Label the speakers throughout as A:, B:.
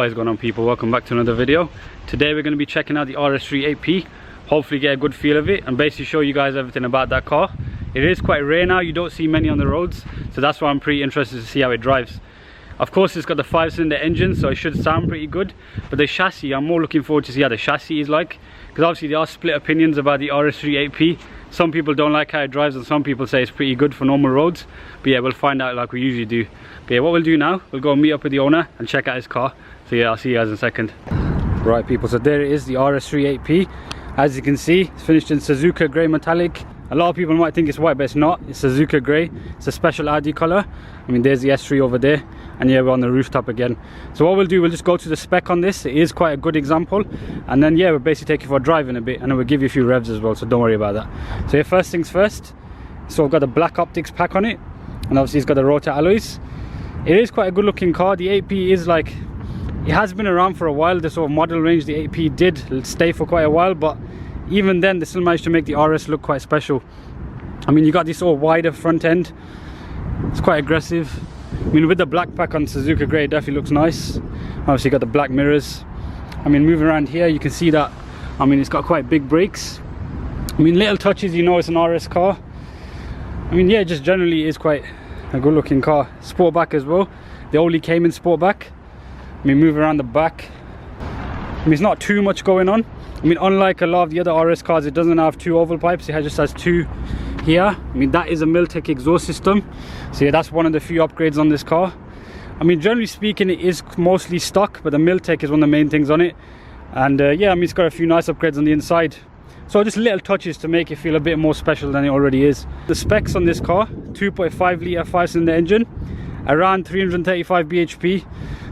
A: What is going on, people? Welcome back to another video. Today we're going to be checking out the RS3 AP, hopefully get a good feel of it and basically show you guys everything about that car. It is quite rare now, you don't see many on the roads, so that's why I'm pretty interested to see how it drives. Of course, it's got the 5-cylinder engine, so it should sound pretty good, but the chassis, I'm more looking forward to see how the chassis is like, because obviously there are split opinions about the RS3 AP. Some people don't like how it drives and some people say it's pretty good for normal roads, but yeah, we'll find out like we usually do. But yeah, what we'll do now, we'll go and meet up with the owner and check out his car. So yeah, I'll see you guys in a second. Right, people, so there it is, the RS3 AP. As you can see, it's finished in Suzuka grey metallic. A lot of people might think it's white, but it's not. It's Suzuka grey. It's a special Audi colour. I mean, there's the S3 over there, and yeah, we're on the rooftop again. So what we'll do, we'll just go to the spec on this. It is quite a good example, and then yeah, we'll basically take you for a drive in a bit, and then we'll give you a few revs as well, so don't worry about that. So yeah, first things first, so we've got the black optics pack on it, and obviously it's got the rotor alloys. It is quite a good looking car. The AP is like, it has been around for a while. The sort of model range the AP did stay for quite a while, but even then they still managed to make the RS look quite special. I mean, you got this sort of wider front end, it's quite aggressive. I mean, with the black pack on Suzuka grey, it definitely looks nice. Obviously got the black mirrors. I mean, moving around here you can see that, I mean, it's got quite big brakes. I mean, little touches, you know it's an RS car. I mean, yeah, just generally is quite a good looking car. Sportback as well, they only came in Sportback. I mean, move around the back, I mean, it's not too much going on. I mean, unlike a lot of the other RS cars, it doesn't have two oval pipes, it just has two here. I mean, that is a Miltech exhaust system, so yeah, that's one of the few upgrades on this car. I mean, generally speaking, it is mostly stock, but the Miltech is one of the main things on it. And yeah, I mean, it's got a few nice upgrades on the inside, so just little touches to make it feel a bit more special than it already is. The specs on this car: 2.5 litre 5-cylinder engine, around 335 bhp.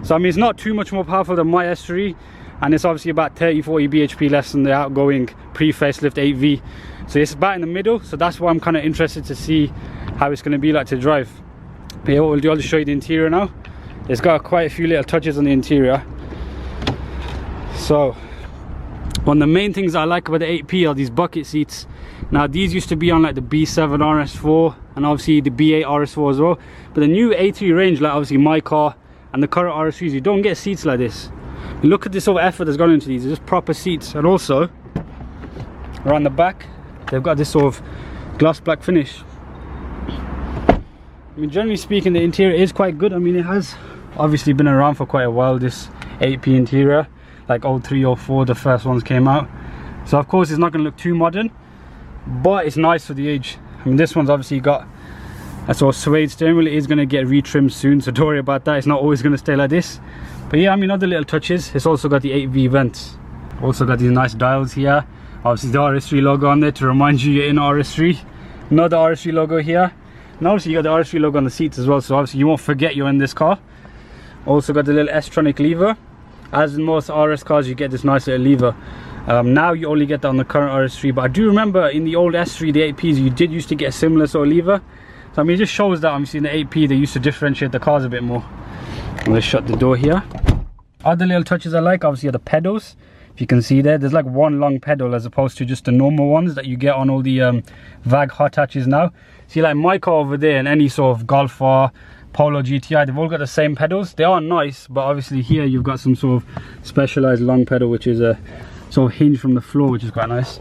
A: So I mean, it's not too much more powerful than my S3, and it's obviously about 30-40 bhp less than the outgoing pre-facelift 8V. So it's about in the middle, so that's why I'm kind of interested to see how it's going to be like to drive. But yeah, what we'll do, I'll just show you the interior now. It's got quite a few little touches on the interior. So one of the main things I like about the 8P are these bucket seats. Now these used to be on like the B7 RS4 and obviously the B8 RS4 as well, but the new A3 range, like obviously my car and the current RS3s, you don't get seats like this. You look at this sort of effort that's gone into these, it's just proper seats. And also around the back they've got this sort of gloss black finish. I mean, generally speaking, the interior is quite good. I mean, it has obviously been around for quite a while, this 8P interior, like 03, 04 the first ones came out, so of course it's not going to look too modern, but it's nice for the age. I mean, this one's obviously got a sort of suede steering wheel. It is going to get retrimmed soon, so don't worry about that, it's not always going to stay like this. But yeah, I mean, other little touches, it's also got the 8V vents, also got these nice dials here, obviously the RS3 logo on there to remind you you're in RS3, another RS3 logo here, and obviously you got the RS3 logo on the seats as well, so obviously you won't forget you're in this car. Also got the little S-tronic lever. As in most RS cars, you get this nice little lever. Now you only get that on the current RS3, but I do remember in the old S3, the 8Ps, you did used to get a similar sort of lever. So I mean, it just shows that obviously in the 8P they used to differentiate the cars a bit more. I'm going to shut the door here. Other little touches I like, obviously, are the pedals. If you can see there's like one long pedal as opposed to just the normal ones that you get on all the VAG hot hatches now. See, like my car over there and any sort of Golf R, Polo GTI, they've all got the same pedals. They are nice, but obviously here you've got some sort of specialized long pedal, which is a sort of hinge from the floor, which is quite nice.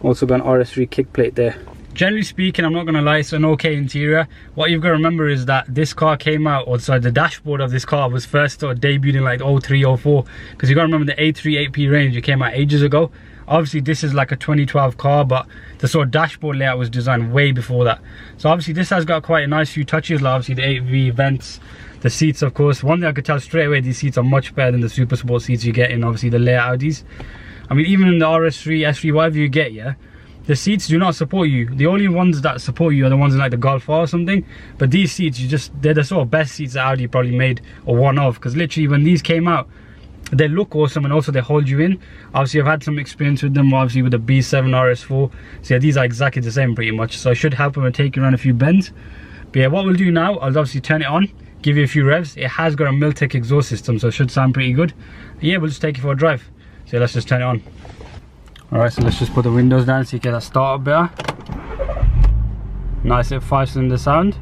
A: Also got an RS3 kick plate there. Generally speaking, I'm not going to lie, it's an okay interior. What you've got to remember is that this car came out, or sorry, the dashboard of this car was first sort of debuted in like 03, 04, because you've got to remember the A3 8P range, it came out ages ago. Obviously this is like a 2012 car, but the sort of dashboard layout was designed way before that. So obviously this has got quite a nice few touches, like obviously the 8V vents, the seats of course. One thing I could tell straight away, these seats are much better than the super sport seats you get in obviously the layer Audis. I mean, even in the RS3, S3, whatever you get, yeah, the seats do not support you. The only ones that support you are the ones in like the Golf R or something. But these seats, they're the sort of best seats that Audi probably made, or one of, because literally when these came out, they look awesome and also they hold you in. Obviously I've had some experience with them, obviously with the B7 RS4. So yeah, these are exactly the same pretty much. So I should help them and take you around a few bends. But yeah, what we'll do now, I'll obviously turn it on, give you a few revs. It has got a Miltech exhaust system, so it should sound pretty good. But yeah, we'll just take you for a drive. So yeah, let's just turn it on. Alright, so let's just put the windows down so you get that start up better. Nice little 5-cylinder sound.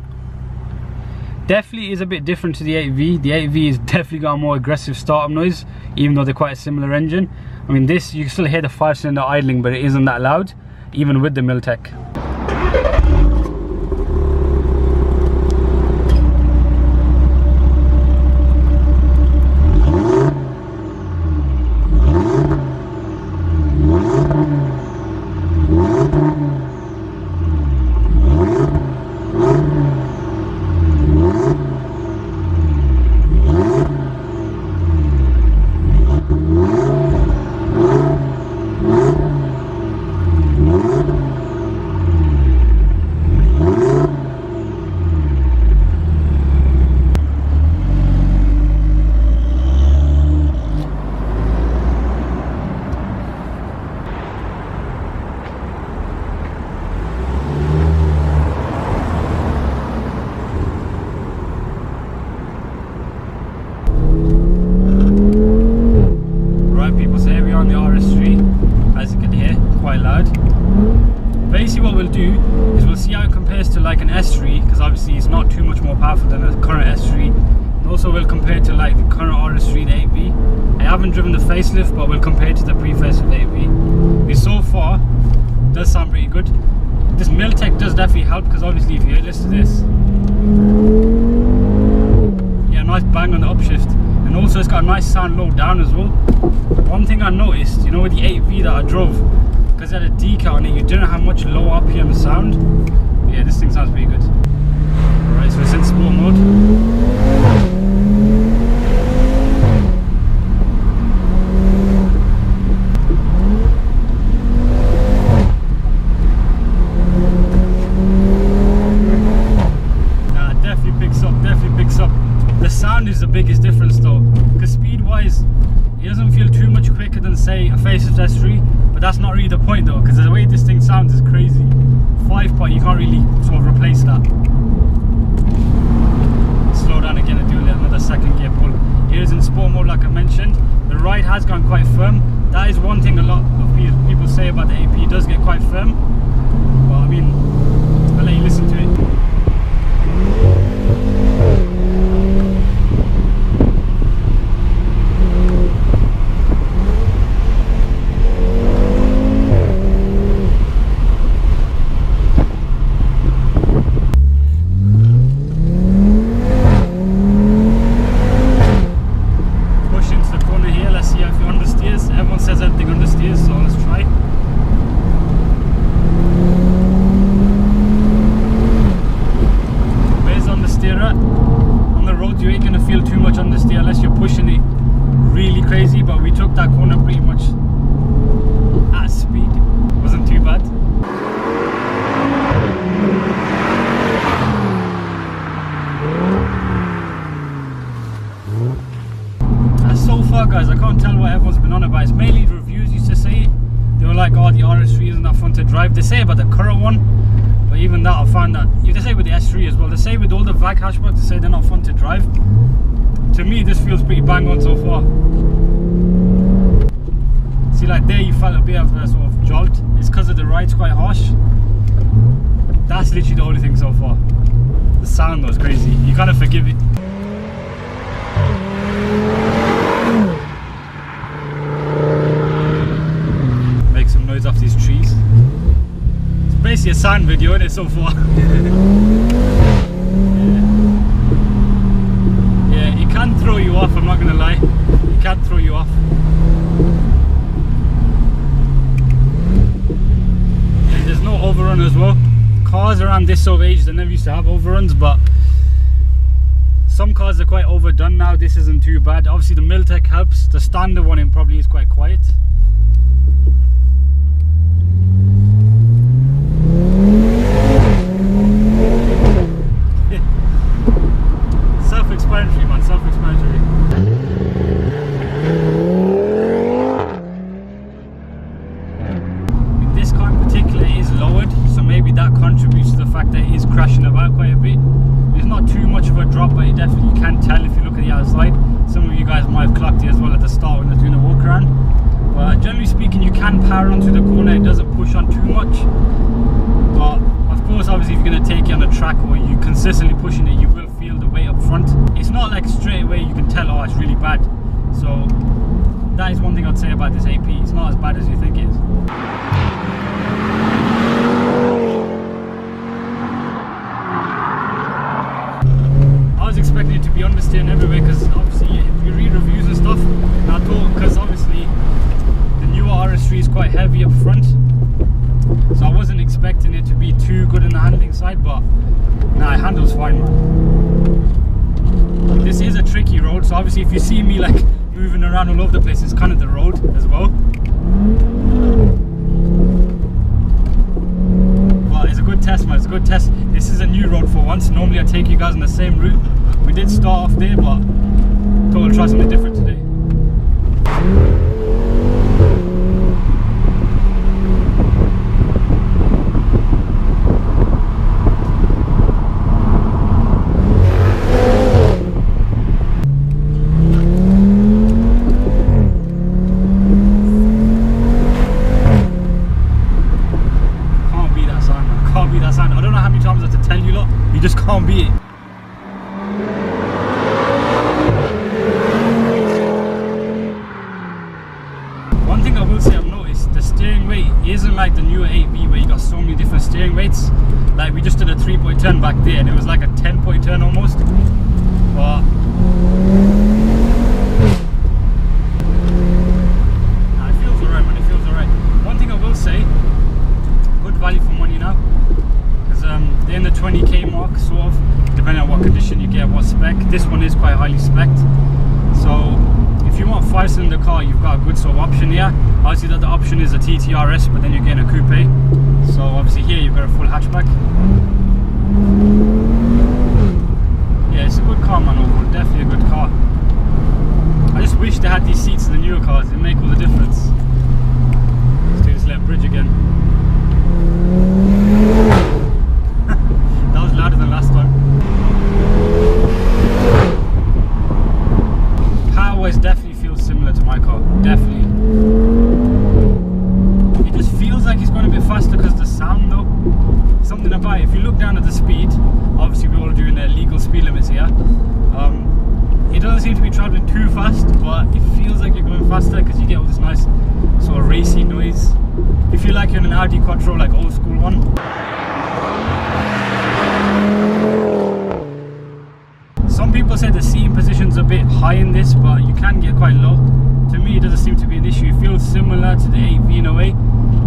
A: definitely is a bit different to the 8V. The 8V has definitely got a more aggressive startup noise, even though they're quite a similar engine. I mean, this, you can still hear the 5-cylinder idling, but it isn't that loud, even with the Miltech. On the RS3, as you can hear, quite loud. Basically what we'll do is we'll see how it compares to like an S3, because obviously it's not too much more powerful than a current S3, and also we'll compare it to like the current RS3, the 8V. I haven't driven the facelift, but we'll compare it to the pre-facelift 8V. So far, it does sound pretty good. This Miltech does definitely help, because obviously if you listen to this, yeah, nice bang on the upshift, and also it's got a nice sound low down as well. One thing I noticed, you know, with the 8V that I drove, because it had a decal on it, you didn't have much low RPM sound. But yeah, this thing sounds pretty good. Alright, so it's in sport mode. Nah, definitely picks up, definitely picks up. The sound is the biggest difference though, because speed wise, it doesn't feel too much quicker than say a facelift S3, but that's not really the point though, because the way this thing sounds is crazy. 5-point, you can't really sort of replace that. Slow down again and do another second gear pull. It is in sport mode like I mentioned. The ride has gone quite firm. That is one thing a lot of people say about the AP, it does get quite firm. Well, I mean, I'll let you listen to it. Unless you're pushing it really crazy, but we took that corner pretty much at speed. Wasn't too bad. So far guys, I can't tell what everyone's been on about. It's mainly the reviews used to say it. They were like, oh, the RS3 isn't that fun to drive. They say about the current one, but even that I found that, if they say with the S3 as well, they say with all the VAG hatchbacks, they say they're not fun to drive. To me, this feels pretty bang on so far. See, like there you felt a bit of a sort of jolt. It's because of the ride's quite harsh. That's literally the only thing so far. The sound was crazy. You kind of forgive it. Make some noise off these trees. It's basically a sound video, isn't it, so far? It can throw you off, I'm not gonna lie. It can throw you off. And there's no overrun as well. Cars around this sort of age, they never used to have overruns, but some cars are quite overdone now. This isn't too bad. Obviously the Miltech helps. The standard one in probably is quite quiet. Self-explanatory, man, self-explanatory. This car in particular is lowered, so maybe that contributes to the fact that it is crashing about quite a bit. There's not too much of a drop, but it definitely, you can tell if you look at the outside. Some of you guys might have clocked it as well at the start when they're doing a walk around. But generally speaking, you can power onto the corner, it doesn't push on too much. But of course, obviously, if you're going to take it on a track or you're consistently pushing it, you will feel the weight front. It's not like straight away you can tell, oh, it's really bad. So that is one thing I'd say about this AP. It's not as bad as you think it is. I was expecting it to be understeer and everywhere, because obviously you read reviews and stuff, and I thought, because obviously the newer RS3 is quite heavy up front, so I wasn't expecting it to be too good in the handling side, but nah, it handles fine, man. This is a tricky road, so obviously if you see me like moving around all over the place, it's kind of the road as well. But it's a good test, man. It's a good test. This is a new road for once. Normally I take you guys on the same route. We did start off there, but thought we'll try something different today. You just can't beat it. One thing I will say I've noticed, the steering weight isn't like the newer 8V where you got so many different steering weights. Like we just did a 3-point turn back there and it was like a 10-point turn almost. But nah, it feels alright, man, it feels alright. One thing I will say, good value for money now. They're in the 20k mark, sort of, depending on what condition you get, what spec. This one is quite highly spec'd, so if you want a 5-cylinder car, you've got a good sort of option here. Obviously the other option is a TTRS, but then you're getting a coupe, so obviously here you've got a full hatchback. Yeah, it's a good car, man, overall, definitely a good car. I just wish they had these seats in the newer cars, it'd make all the difference. Let's do this little bridge again. That was louder than last time. Power-wise definitely feels similar to my car, definitely. It just feels like it's going a bit faster because the sound though. Something about it, if you look down at the speed, obviously we're all doing the legal speed limits here. It doesn't seem to be travelling too fast, but it feels like you're going faster because you get all this nice sort of racy noise. If you like, you're in an Audi Quattro, like old school one. Some people say the seating position's a bit high in this, but you can get quite low. To me, it doesn't seem to be an issue. It feels similar to the 8V in a way,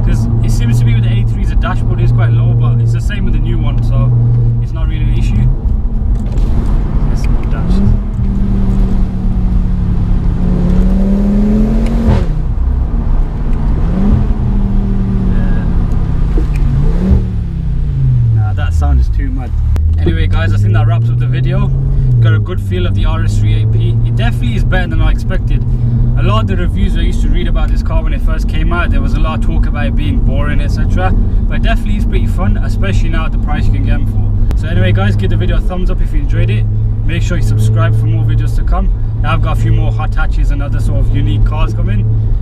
A: because it seems to be with the A3s, the dashboard is quite low, but it's the same with the new one, so it's not really an issue. Let's go dashed. Sound is too mad. Anyway guys, I think that wraps up the video. Got a good feel of the RS3 AP. It definitely is better than I expected. A lot of the reviews I used to read about this car when it first came out, there was a lot of talk about it being boring, etc. But it definitely is pretty fun, especially now at the price you can get them for. So anyway guys, give the video a thumbs up if you enjoyed it. Make sure you subscribe for more videos to come. Now I've got a few more hot hatches and other sort of unique cars coming.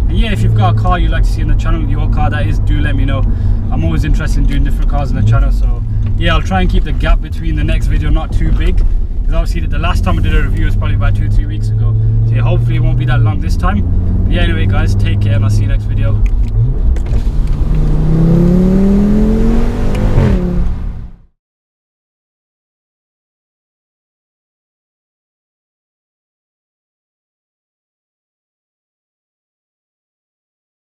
A: And yeah, if you've got a car you'd like to see on the channel, your car that is, do let me know. I'm always interested in doing different cars on the channel, so yeah, I'll try and keep the gap between the next video not too big, because obviously the last time I did a review was probably about 2-3 weeks ago, so yeah, hopefully it won't be that long this time. But yeah, anyway guys, take care and I'll see you next video.